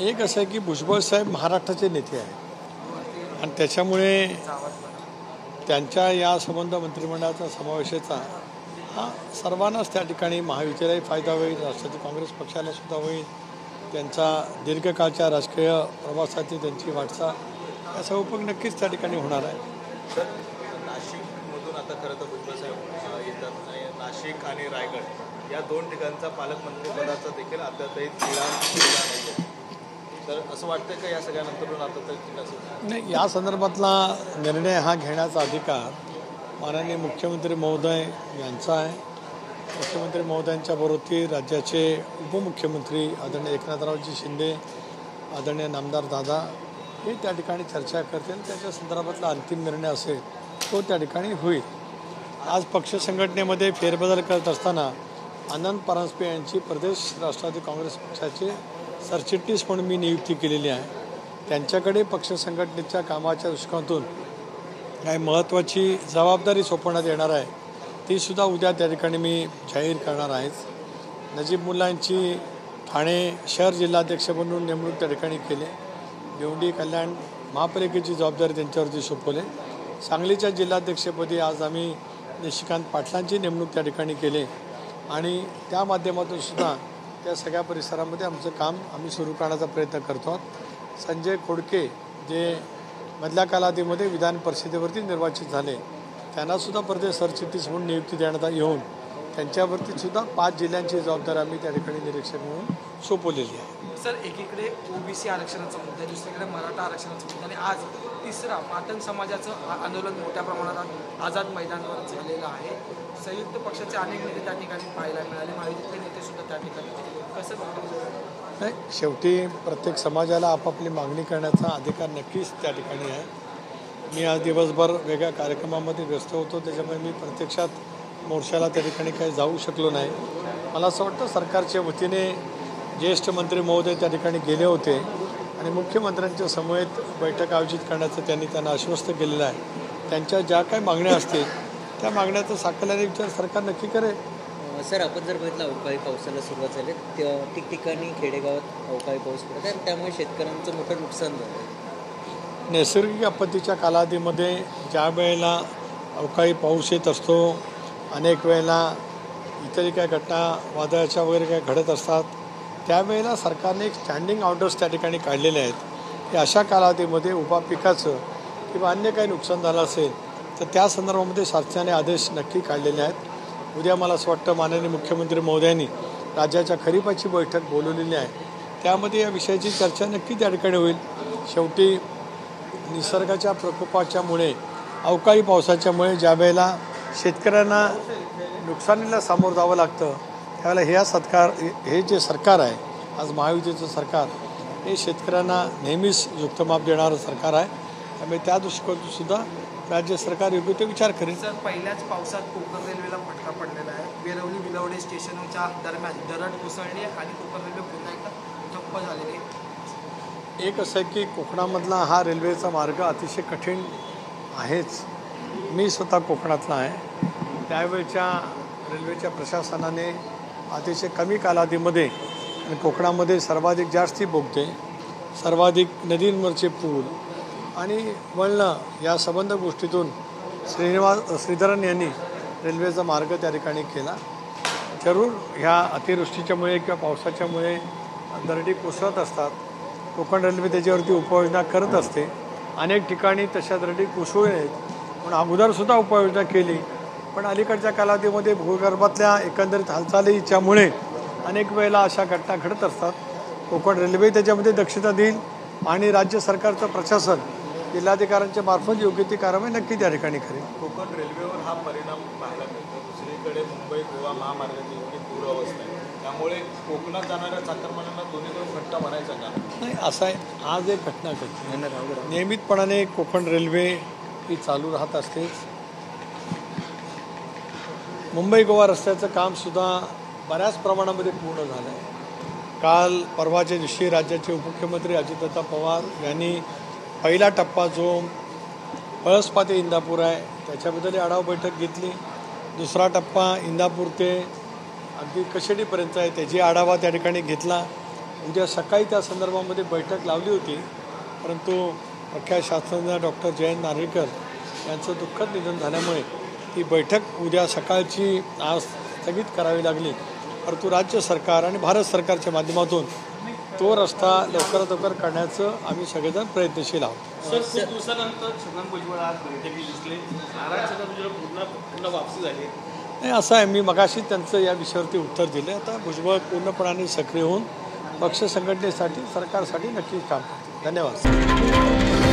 एक असं आहे की भुजबळ साहेब महाराष्ट्राचे नेते आहेत आणि त्याच्यामुळे त्यांच्या या संबंध मंत्रिमंडळाचा समावेशाचा हा सर्वांनाच त्या ठिकाणी महायुतीलाही फायदा होईल, राष्ट्रवादी काँग्रेस पक्षाला सुद्धा होईल, त्यांचा दीर्घकाळच्या राजकीय प्रवासातील त्यांची वाटचाल याचा उपयोग नक्कीच त्या ठिकाणी होणार आहे. तर नाशिकमधून आता खरं तर भुजबळ साहेब येतात आणि नाशिक आणि रायगड या दोन ठिकाणचा पालकमंत्रीपदाचा देखील अद्यापही तिढा नाही. तर असं वाटतं का या सगळ्यानंतरून आता तरी असं नाही, या संदर्भातला निर्णय हा घेण्याचा अधिकार माननीय मुख्यमंत्री महोदय यांचा आहे. मुख्यमंत्री महोदयांच्या बरोबरी राज्याचे उपमुख्यमंत्री आदरणीय एकनाथरावजी शिंदे, आदरणीय नामदार दादा हे त्या ठिकाणी चर्चा करतील. त्याच्या संदर्भातला अंतिम निर्णय असेल तो त्या ठिकाणी होईल. आज पक्ष संघटनेमध्ये फेरबदल करत असताना आनंद परांजपे यांची प्रदेश राष्ट्रवादी काँग्रेस पक्षाचे सरचिटणीस म्हणून मी नियुक्ती केलेली आहे. त्यांच्याकडे पक्ष संघटनेच्या कामाच्या दृष्टिकोनातून काही महत्त्वाची जबाबदारी सोपवण्यात येणार आहे, तीसुद्धा उद्या त्या ठिकाणी मी जाहीर करणार आहेच. नजीब मुल्ला यांची ठाणे शहर जिल्हाध्यक्ष म्हणून नेमणूक त्या ठिकाणी केली. भिवंडी कल्याण महापालिकेची जबाबदारी त्यांच्यावरती सोपवली. सांगलीच्या जिल्हाध्यक्षपदी आज आम्ही निशिकांत पाटलांची नेमणूक त्या ठिकाणी केली आणि त्या माध्यमातून सुद्धा त्या सगळ्या परिसरामध्ये आमचं काम आम्ही सुरू करण्याचा प्रयत्न करतो. संजय खोडके जे मधल्या कालावधीमध्ये विधान परिषदेवरती निर्वाचित झाले त्यांनासुद्धा प्रदेश सरचिटणीस म्हणून नियुक्ती देण्यात येऊन त्यांच्यावरती सुद्धा 5 जिल्ह्यांची जबाबदारी आम्ही त्या ठिकाणी निरीक्षक म्हणून सोपवलेली आहे. सर, एकीकडे ओबीसी आरक्षणाचा मुद्दा, दुसरीकडे मराठा आरक्षणाचा मुद्दा आणि आज तिसरा मातंग समाजाचं आंदोलन मोठ्या प्रमाणात आझाद मैदानावर झालेलं आहे. संयुक्त पक्षाचे अनेक नेते त्या ठिकाणी पाहायला मिळाले, महायुतीतले नेते सुद्धा त्या ठिकाणी. कसं नाही, शेवटी प्रत्येक समाजाला आपापली मागणी करण्याचा अधिकार नक्कीच त्या ठिकाणी आहे. मी आज दिवसभर वेगळ्या कार्यक्रमामध्ये व्यस्त होतो, त्याच्यामुळे मी प्रत्यक्षात मोर्चाला त्या ठिकाणी काही जाऊ शकलो नाही. मला असं वाटतं सरकारच्या वतीने ज्येष्ठ मंत्री महोदय त्या ठिकाणी गेले होते आणि मुख्यमंत्र्यांच्या समवेत बैठक आयोजित करण्याचं त्यांना आश्वस्त केलेलं आहे. त्यांच्या ज्या काही मागण्या असतील त्या मागण्याचा साकल्याने विचार सरकार नक्की करेल. सर, आपण जर बघितलं अवकाळी पावसाला सुरुवात झाली, ठिकठिकाणी खेडेगावात अवकाळी पाऊस पडत आहे आणि त्यामुळे शेतकऱ्यांचं मोठं नुकसान झालं. नैसर्गिक आपत्तीच्या कालावधीमध्ये ज्या वेळेला अवकाळी पाऊस येत असतो, अनेक वेळेला इतरही काही घटना वादळाच्या वगैरे काही घडत असतात, त्यावेळेला सरकारने एक स्टँडिंग ऑर्डर्स त्या ठिकाणी काढलेले आहेत की अशा कालावधीमध्ये उभा पिकाचं किंवा अन्य काही नुकसान झालं असेल तर त्या संदर्भामध्ये शासनाने आदेश नक्की काढलेले आहेत. उद्या मला असं वाटतं माननीय मुख्यमंत्री महोदयांनी राज्याच्या खरीपाची बैठक बोलवलेली आहे, त्यामध्ये या विषयाची चर्चा नक्की त्या ठिकाणी होईल. शेवटी निसर्गाच्या प्रकोपाच्यामुळे अवकाळी पावसाच्यामुळे ज्या वेळेला शेतकऱ्यांना नुकसानीला सामोरं जावं लागतं त्यावेळेला हे जे सरकार आहे आज महायुतीचं सरकार, हे शेतकऱ्यांना नेहमीच युक्तमाप देणारं सरकार आहे. त्यामुळे त्या दृष्टिकोनातून सुद्धा राज्य सरकार योग्य ते विचार करेल. सर, पहिल्याच पावसात कोकण रेल्वेला फटका पडलेला आहे. वेरवली विलवडे स्टेशनच्या दरम्यान दरड कोसळली आणि कोकण रेल्वे पुन्हा एकदा ठप्प झालेली. एक असं आहे की कोकणामधला हा रेल्वेचा मार्ग अतिशय कठीण आहेच. मी स्वतः कोकणातला आहे. त्यावेळच्या रेल्वेच्या प्रशासनाने अतिशय कमी कालावधीमध्ये आणि कोकणामध्ये सर्वाधिक जास्ती बोगदे, सर्वाधिक नदींवरचे पूल आणि वळणं या संबंध गोष्टीतून श्रीधरन यांनी रेल्वेचा मार्ग त्या ठिकाणी केला. जरूर ह्या अतिवृष्टीच्यामुळे किंवा पावसाच्यामुळे दरडी कोसळत असतात. कोकण रेल्वे त्याच्यावरती उपाययोजना करत असते. अनेक ठिकाणी तशा दरडी कोसळू नयेत म्हणून अगोदरसुद्धा उपाययोजना केली, पण अलीकडच्या कालावधीमध्ये भूगर्भातल्या एकंदरीत हालचालीच्यामुळे अनेक वेळेला अशा घटना घडत असतात. कोकण रेल्वे त्याच्यामध्ये दक्षता देईल आणि राज्य सरकारचं प्रशासन जिल्हाधिकाऱ्यांच्या मार्फत योग्य ती कारवाई नक्की त्या ठिकाणी करेल. कोकण रेल्वेवर हा परिणाम पाहायला मिळतो. दुसरीकडे मुंबई गोवा महामार्गाची एवढी पूर अवस्था आहे, त्यामुळे कोकणात जाणाऱ्या चाकरमान्यांना दोन्हीकडून फटका भरायचा का? नाही, असं आहे. आज एक घटना घडली. नियमितपणाने कोकण रेल्वे ही चालू राहत असतेच. मुंबई गोवा रस्त्याचं कामसुद्धा बऱ्याच प्रमाणामध्ये पूर्ण झालं आहे. काल परवाच्या दिवशी राज्याचे उपमुख्यमंत्री अजितदादा पवार यांनी पहिला टप्पा जो पळसपा ते इंदापूर आहे त्याच्याबद्दल आढावा बैठक घेतली. दुसरा टप्पा इंदापूर ते अगदी कशेडीपर्यंत आहे त्याची आढावा त्या ठिकाणी घेतला. उद्या सकाळी त्या संदर्भामध्ये बैठक लावली होती, परंतु प्रख्यात शास्त्रज्ञ डॉक्टर जयंत नार्वेकर यांचं दुःखद निधन झाल्यामुळे ती बैठक उद्या सकाळची आज स्थगित करावी लागली. परंतु राज्य सरकार आणि भारत सरकारच्या माध्यमातून तो रस्ता लवकरात लवकर करण्याचं आम्ही सगळेजण प्रयत्नशील आहोत. सर, खूप दिवसानंतर छगन भुजबळ आज बैठकीत दिसले. नारायण छगन भुजबळ पुन्हा वापसी झाली. नाही, असं आहे, मी मगाशी त्यांचं या विषयावरती उत्तर दिलं. आता भुजबळ पूर्णपणाने सक्रिय होऊन पक्ष संघटनेसाठी सरकारसाठी नक्कीच काम करतील. धन्यवाद.